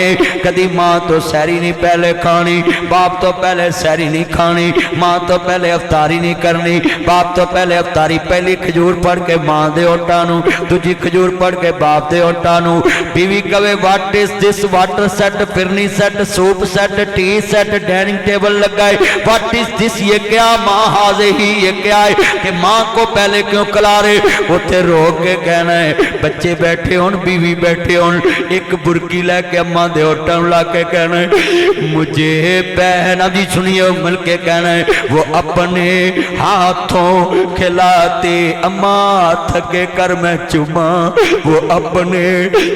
کدی ماں تو سیری نہیں پہلے کھانی، باپ تو پہلے سیری نہیں کھانی، ماں تو پہلے افطاری نہیں کرنی، باپ تو پہلے افطاری پہلی کھجور پڑھ کے ماں دے اوٹانو، دوجی کھجور پڑھ کے باپ دے اوٹانو۔ بیوی کہے what is this, water set, phirni set, soup set, tea set, dining table لگائے، واٹ از دس، یہ کیا ماں حاضر ہی یہ کیا ہے کہ ماں کو پہلے کیوں کلارے؟ اتے رو کے کہنا ہے بچے بیٹھے ہون بیوی بیٹھے ہون، ایک برکی لے کے اماں دے اوٹن لا کے کہنا ہے مجھے پہنا جی سنیے مل کے کہنا ہے وہ اپنے ہاتھوں کھلاتے اماں تھکے کر میں چما، وہ اپنے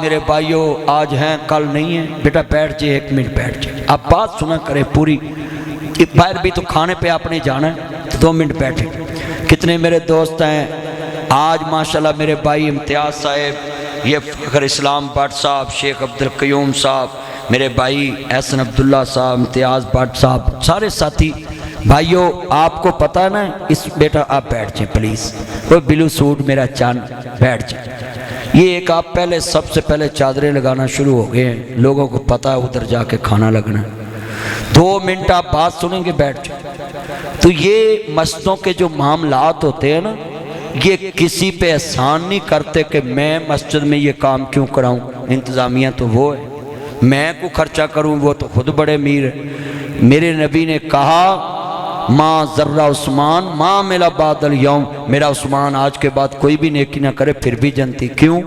میرے بھائیوں آج ہیں کل نہیں ہیں، بیٹا بیٹھ جائے 1 منٹ بیٹھ جائے، آپ بات سنا کریں پوری، باہر بھی تو کھانے پہ آپ نے جانا ہے تو 2 منٹ بیٹھے۔ کتنے میرے دوست ہیں آج ماشاءاللہ میرے بھائی امتیاز صاحب، یہ فخر اسلام بٹ صاحب، شیخ عبدالقیوم صاحب، میرے بھائی احسن عبداللہ صاحب، امتیاز بٹ صاحب، سارے ساتھی بھائیوں آپ کو پتہ ہے نا اس بیٹا آپ بیٹھ جائیں پلیز، وہ بلو سوٹ میرا چاند بیٹھ جائیں۔ یہ ایک آپ پہلے سب سے پہلے چادریں لگانا شروع ہو گئے ہیں، لوگوں کو پتہ ہے ادھر جا کے کھانا لگنا ہے، 2 منٹ آپ بات سنیں گے بیٹھ جائیں۔ تو یہ مسجدوں کے جو معاملات ہوتے ہیں نا، یہ کسی پہ احسان نہیں کرتے کہ میں مسجد میں یہ کام کیوں کراؤں، انتظامیہ تو وہ ہے، میں کو خرچہ کروں وہ تو خود بڑے امیر ہے۔ میرے نبی نے کہا ماں ذرہ عثمان ماں میرا بعد الیوم، میرا عثمان آج کے بعد کوئی بھی نیکی نہ کرے پھر بھی جنتی، کیوں؟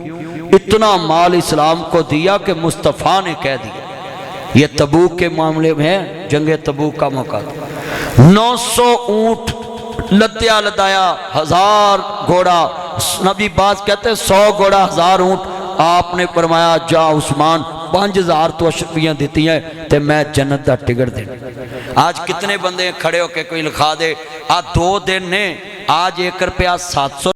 اتنا مال اسلام کو دیا کہ مصطفیٰ نے کہہ دیا۔ یہ تبوک کے معاملے میں ہے، جنگ تبوک کا موقع تھا، 900 اونٹ لدیا لدایا، 1000 گھوڑا، نبی باز کہتے ہیں 100 گھوڑا 1000 اونٹ، آپ نے فرمایا جا عثمان 5000 تو اشرفیاں دیتی ہیں تے میں جنت دا ٹکٹ دے۔ آج کتنے بندے کھڑے ہو کے کوئی لکھا دے آج 2 دن نے آج 1 روپیہ 700